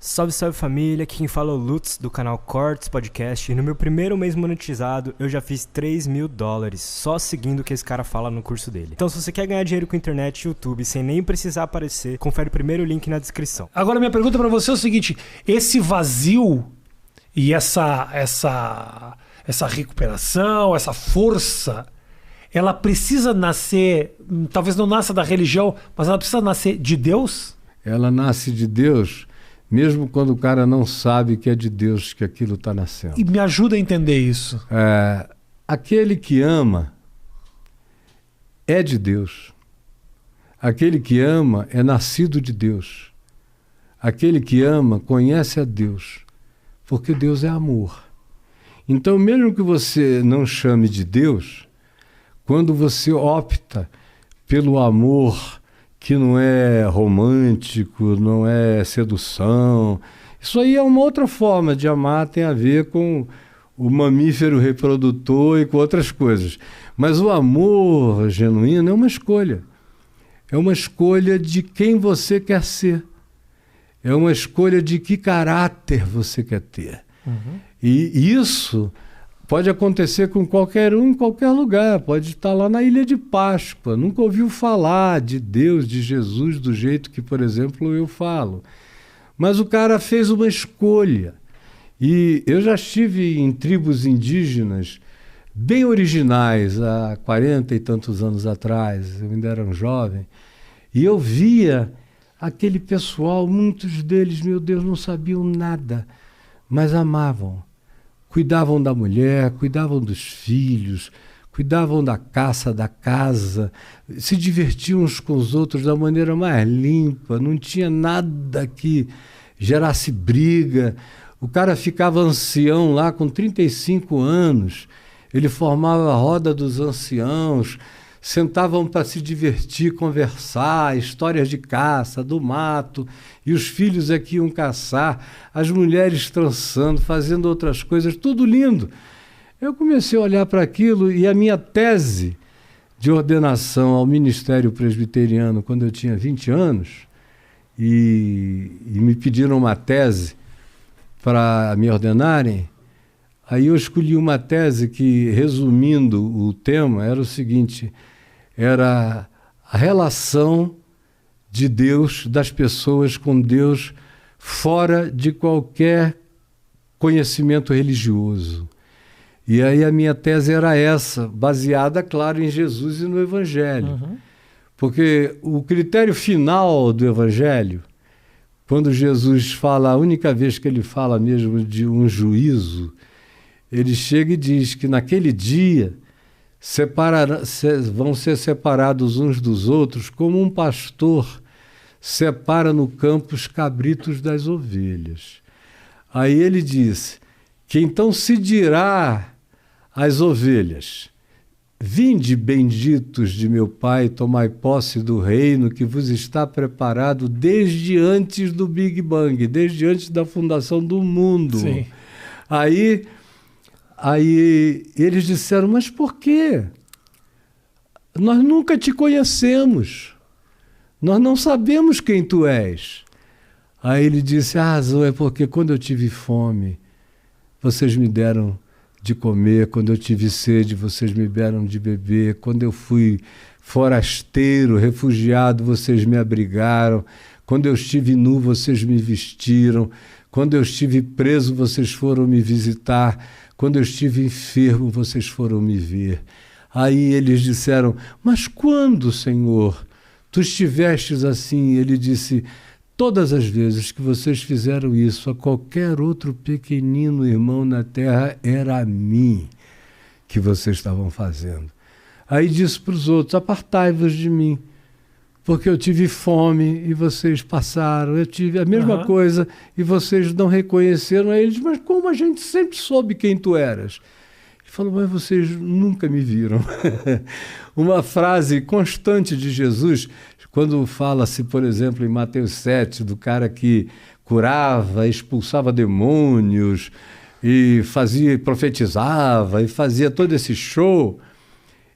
Salve, salve família, aqui quem fala é o Lutz do canal Cortes Podcast e no meu primeiro mês monetizado eu já fiz $3.000 só seguindo o que esse cara fala no curso dele. Então se você quer ganhar dinheiro com internet e YouTube sem nem precisar aparecer, confere o primeiro link na descrição. Agora minha pergunta pra você é o seguinte, esse vazio e essa recuperação, essa força, ela precisa nascer, talvez não nasça da religião, mas ela precisa nascer de Deus? Ela nasce de Deus, mesmo quando o cara não sabe que é de Deus que aquilo está nascendo. E me ajuda a entender isso. Aquele que ama é de Deus. Aquele que ama é nascido de Deus. Aquele que ama conhece a Deus, porque Deus é amor. Então, mesmo que você não chame de Deus, quando você opta pelo amor que não é romântico, não é sedução, isso aí é uma outra forma de amar, tem a ver com o mamífero reprodutor e com outras coisas. Mas o amor genuíno é uma escolha. É uma escolha de quem você quer ser. É uma escolha de que caráter você quer ter. Uhum. E isso pode acontecer com qualquer um, em qualquer lugar. Pode estar lá na Ilha de Páscoa. Nunca ouviu falar de Deus, de Jesus, do jeito que, por exemplo, eu falo. Mas o cara fez uma escolha. E eu já estive em tribos indígenas bem originais, há 40 e tantos anos atrás. Eu ainda era um jovem. E eu via aquele pessoal, muitos deles, meu Deus, não sabiam nada, mas amavam. Cuidavam da mulher, cuidavam dos filhos, cuidavam da caça, da casa, se divertiam uns com os outros da maneira mais limpa, não tinha nada que gerasse briga. O cara ficava ancião lá com 35 anos, ele formava a roda dos anciãos, sentavam para se divertir, conversar, histórias de caça, do mato, e os filhos é que iam caçar, as mulheres trançando, fazendo outras coisas, tudo lindo. Eu comecei a olhar para aquilo e a minha tese de ordenação ao Ministério Presbiteriano, quando eu tinha 20 anos, e me pediram uma tese para me ordenarem, aí eu escolhi uma tese que, resumindo o tema, era o seguinte: era a relação de Deus, das pessoas com Deus, fora de qualquer conhecimento religioso. E aí a minha tese era essa, baseada, claro, em Jesus e no Evangelho. Uhum. Porque o critério final do Evangelho, quando Jesus fala, a única vez que ele fala mesmo de um juízo, ele chega e diz que naquele dia vão ser separados uns dos outros, como um pastor separa no campo os cabritos das ovelhas. Aí ele diz que então se dirá às ovelhas: vinde, benditos de meu Pai, tomai posse do reino que vos está preparado desde antes do Big Bang, desde antes da fundação do mundo. Sim. Aí eles disseram: mas por quê? Nós nunca te conhecemos. Nós não sabemos quem tu és. Aí ele disse: a razão é porque quando eu tive fome, vocês me deram de comer. Quando eu tive sede, vocês me deram de beber. Quando eu fui forasteiro, refugiado, vocês me abrigaram. Quando eu estive nu, vocês me vestiram. Quando eu estive preso, vocês foram me visitar. Quando eu estive enfermo, vocês foram me ver. Aí eles disseram: mas quando, Senhor, tu estivestes assim? Ele disse: todas as vezes que vocês fizeram isso a qualquer outro pequenino irmão na terra, era a mim que vocês estavam fazendo. Aí disse para os outros: apartai-vos de mim, porque eu tive fome e vocês passaram, eu tive a mesma coisa e vocês não reconheceram. Aí ele disse: mas como a gente sempre soube quem tu eras? Ele falou: mas vocês nunca me viram. Uma frase constante de Jesus, quando fala-se, por exemplo, em Mateus 7, do cara que curava, expulsava demônios, e profetizava, e fazia todo esse show.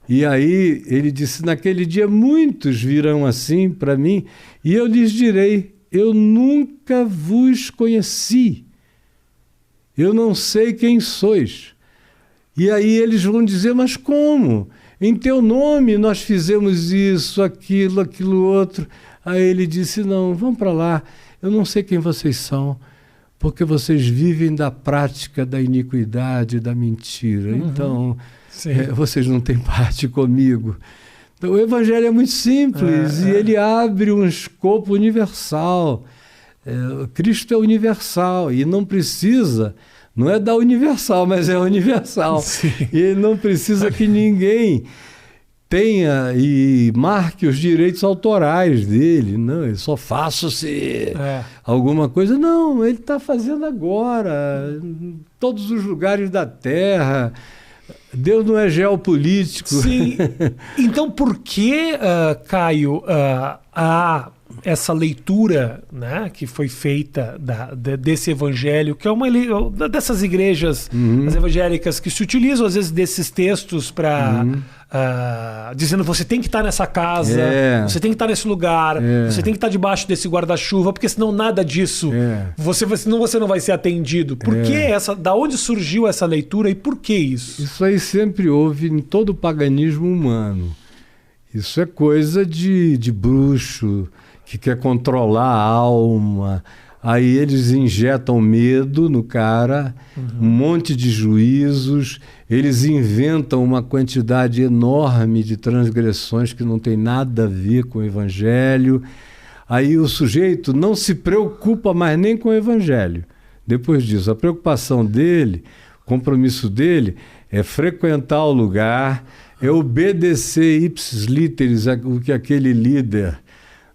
E aí ele disse: naquele dia muitos virão assim para mim, e eu lhes direi: eu nunca vos conheci. Eu não sei quem sois. E aí eles vão dizer, mas como? Em teu nome nós fizemos isso, aquilo outro. Aí ele disse, não, vão para lá, eu não sei quem vocês são, porque vocês vivem da prática da iniquidade, da mentira. Então, vocês não têm parte comigo. Então, o Evangelho é muito simples e ele abre um escopo universal. Cristo é universal e não precisa, não é da universal, mas é universal. Sim. E ele não precisa que ninguém tenha e marque os direitos autorais dele. Não, eu só faço se alguma coisa. Não, ele está fazendo agora, em todos os lugares da Terra. Deus não é geopolítico. Sim. Então, por que, Caio, há essa leitura, né, que foi feita desse evangelho, que é uma dessas igrejas as evangélicas que se utilizam, às vezes, desses textos para... dizendo você tem que estar nessa casa, você tem que estar nesse lugar, você tem que estar debaixo desse guarda-chuva, porque senão nada disso, senão você não vai ser atendido. Por que da onde surgiu essa leitura e por que isso? Isso aí sempre houve em todo o paganismo humano. Isso é coisa de bruxo que quer controlar a alma. Aí eles injetam medo no cara, um monte de juízos, eles inventam uma quantidade enorme de transgressões que não tem nada a ver com o Evangelho. Aí o sujeito não se preocupa mais nem com o Evangelho. Depois disso, a preocupação dele, o compromisso dele é frequentar o lugar, é obedecer ipsis literis o que aquele líder,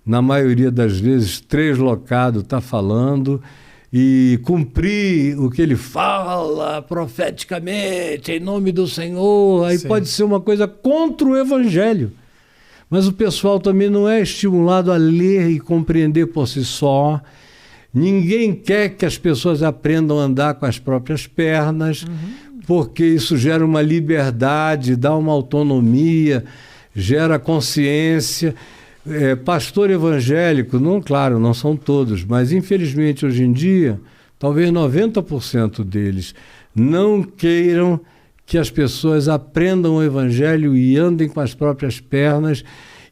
na maioria das vezes, translocado, está falando, e cumprir o que ele fala profeticamente, em nome do Senhor. Aí pode ser uma coisa contra o Evangelho. Mas o pessoal também não é estimulado a ler e compreender por si só. Ninguém quer que as pessoas aprendam a andar com as próprias pernas, porque isso gera uma liberdade, dá uma autonomia, gera consciência. Pastor evangélico, claro, não são todos, mas infelizmente hoje em dia, talvez 90% deles não queiram que as pessoas aprendam o Evangelho e andem com as próprias pernas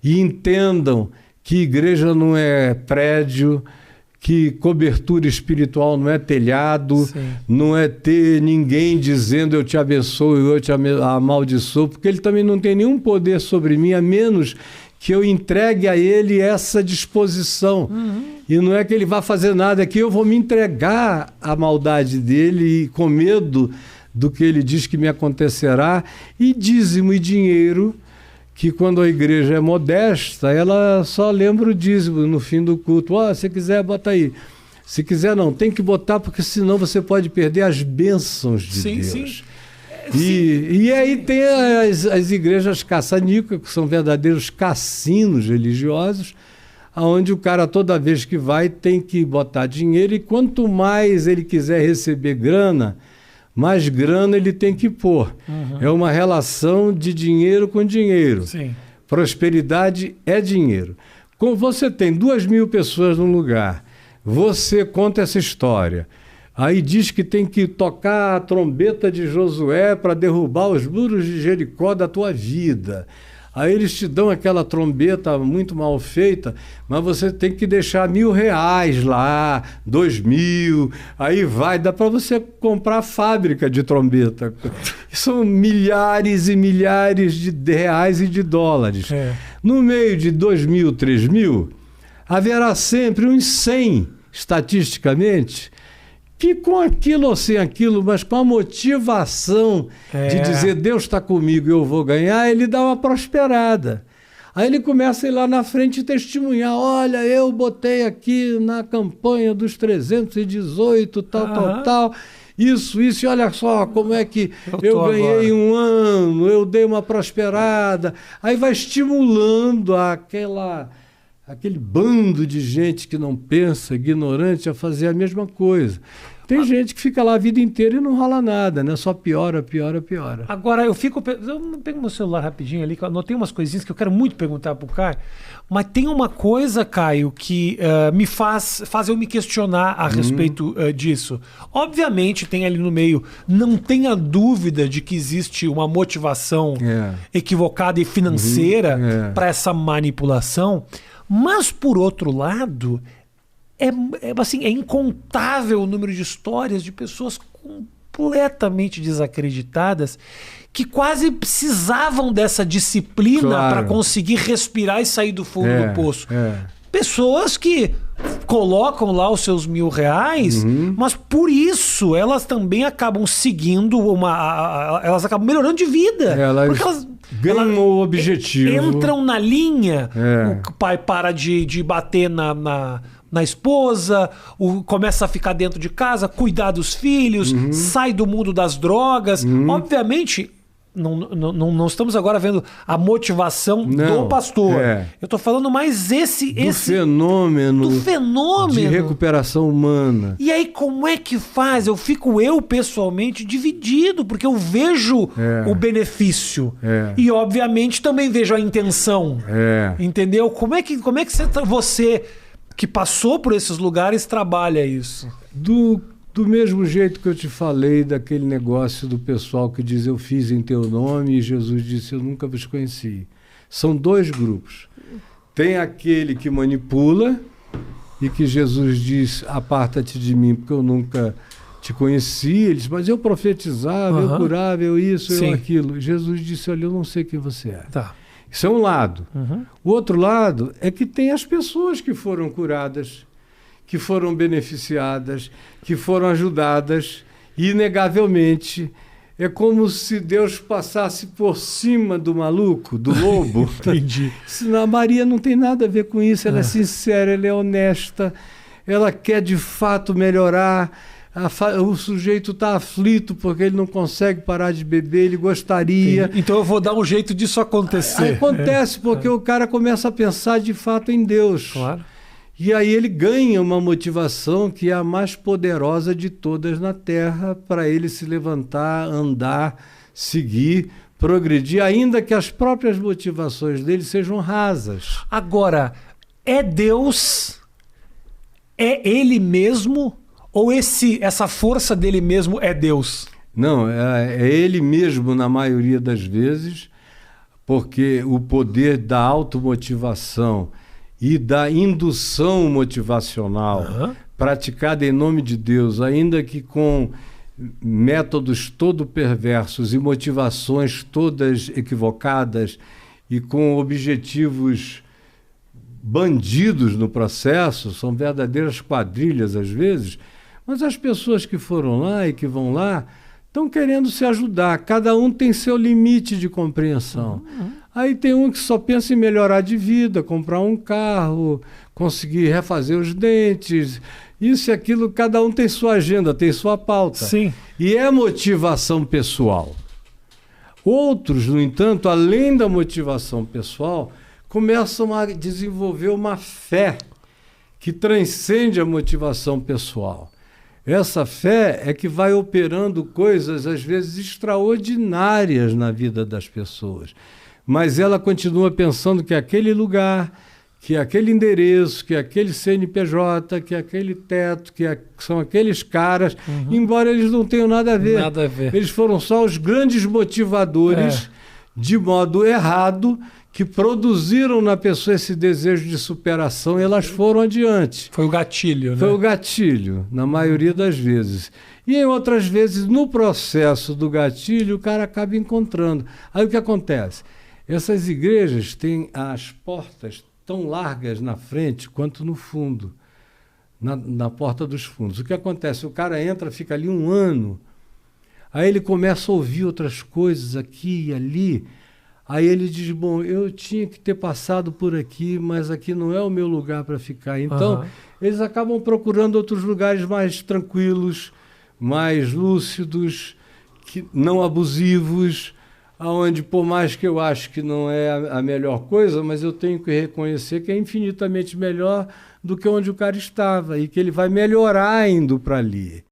e entendam que igreja não é prédio, que cobertura espiritual não é telhado, não é ter ninguém dizendo eu te abençoo e eu te amaldiçoo, porque ele também não tem nenhum poder sobre mim, a menos que eu entregue a ele essa disposição. E não é que ele vá fazer nada, é que eu vou me entregar à maldade dele e com medo do que ele diz que me acontecerá. E dízimo e dinheiro, que quando a igreja é modesta, ela só lembra o dízimo no fim do culto. Se quiser, bota aí. Se quiser, não. Tem que botar, porque senão você pode perder as bênçãos de Deus. Sim. E aí tem as igrejas caça-níqueis, que são verdadeiros cassinos religiosos, onde o cara, toda vez que vai, tem que botar dinheiro, e quanto mais ele quiser receber grana, mais grana ele tem que pôr. É uma relação de dinheiro com dinheiro. Prosperidade é dinheiro. Como você tem 2.000 pessoas num lugar, você conta essa história, aí diz que tem que tocar a trombeta de Josué para derrubar os muros de Jericó da tua vida. Aí eles te dão aquela trombeta muito mal feita, mas você tem que deixar R$1.000 lá, 2.000, aí dá para você comprar a fábrica de trombeta. São milhares e milhares de reais e de dólares. No meio de 2.000, 3.000, haverá sempre uns 100, estatisticamente, que com aquilo ou sem aquilo, mas com a motivação de dizer Deus está comigo e eu vou ganhar, ele dá uma prosperada. Aí ele começa a ir lá na frente e testemunhar, olha, eu botei aqui na campanha dos 318, tal, isso, e olha só como é que eu ganhei agora. Um ano, eu dei uma prosperada. Aí vai estimulando aquele bando de gente que não pensa, ignorante, a fazer a mesma coisa. Tem gente que fica lá a vida inteira e não rola nada, né? Só piora. Agora, eu pego meu celular rapidinho ali, que eu anotei umas coisinhas que eu quero muito perguntar pro Caio, mas tem uma coisa, Caio, que me faz eu me questionar a respeito disso. Obviamente, tem ali no meio, não tenha dúvida de que existe uma motivação equivocada e financeira para essa manipulação, mas, por outro lado, é incontável o número de histórias de pessoas completamente desacreditadas que quase precisavam dessa disciplina para conseguir respirar e sair do fundo do poço. Pessoas que colocam lá os seus R$1.000, mas por isso elas também acabam segundo elas acabam melhorando de vida. Porque elas ganham o objetivo. Entram na linha, o pai para de bater na esposa, começa a ficar dentro de casa, cuidar dos filhos, sai do mundo das drogas. Obviamente, não estamos agora vendo a motivação do pastor. Eu estou falando mais do fenômeno de recuperação humana. E aí, como é que faz? Eu fico, pessoalmente, dividido, porque eu vejo o benefício. E, obviamente, também vejo a intenção. Entendeu? Como é que você que passou por esses lugares trabalha isso? Do mesmo jeito que eu te falei daquele negócio do pessoal que diz eu fiz em teu nome e Jesus disse eu nunca vos conheci. São dois grupos. Tem aquele que manipula e que Jesus diz aparta-te de mim porque eu nunca te conheci. Eles, mas eu profetizava, eu curava, eu isso, eu aquilo. Jesus disse, olha, eu não sei quem você é. Tá. Isso é um lado. O outro lado é que tem as pessoas que foram curadas, que foram beneficiadas, que foram ajudadas, e, inegavelmente, é como se Deus passasse por cima do maluco, do lobo. Entendi. A Maria não tem nada a ver com isso, ela é sincera, ela é honesta, ela quer de fato melhorar. O sujeito está aflito porque ele não consegue parar de beber, ele gostaria. Então eu vou dar um jeito disso acontecer. Acontece porque o cara começa a pensar de fato em Deus. Claro. E aí ele ganha uma motivação que é a mais poderosa de todas na Terra para ele se levantar, andar, seguir, progredir, ainda que as próprias motivações dele sejam rasas. Agora, é Deus? É ele mesmo? Ou essa força dele mesmo é Deus? Não, é ele mesmo na maioria das vezes, porque o poder da automotivação e da indução motivacional praticada em nome de Deus, ainda que com métodos todo perversos e motivações todas equivocadas e com objetivos bandidos no processo, são verdadeiras quadrilhas às vezes, mas as pessoas que foram lá e que vão lá estão querendo se ajudar. Cada um tem seu limite de compreensão. Aí tem um que só pensa em melhorar de vida, comprar um carro, conseguir refazer os dentes, isso e aquilo. Cada um tem sua agenda, tem sua pauta. Sim. E é motivação pessoal. Outros, no entanto, além da motivação pessoal, começam a desenvolver uma fé que transcende a motivação pessoal. Essa fé é que vai operando coisas, às vezes, extraordinárias na vida das pessoas. Mas ela continua pensando que aquele lugar, que aquele endereço, que aquele CNPJ, que aquele teto, são aqueles caras, embora eles não tenham nada a ver. Nada a ver. Eles foram só os grandes motivadores, de modo errado, que produziram na pessoa esse desejo de superação e elas foram adiante. Foi o gatilho, né? Foi o gatilho, na maioria das vezes. E em outras vezes, no processo do gatilho, o cara acaba encontrando. Aí o que acontece? Essas igrejas têm as portas tão largas na frente quanto no fundo, na porta dos fundos. O que acontece? O cara entra, fica ali um ano, aí ele começa a ouvir outras coisas aqui e ali. Aí ele diz, bom, eu tinha que ter passado por aqui, mas aqui não é o meu lugar para ficar. Então, eles acabam procurando outros lugares mais tranquilos, mais lúcidos, não abusivos, onde, por mais que eu acho que não é a melhor coisa, mas eu tenho que reconhecer que é infinitamente melhor do que onde o cara estava e que ele vai melhorar indo para ali.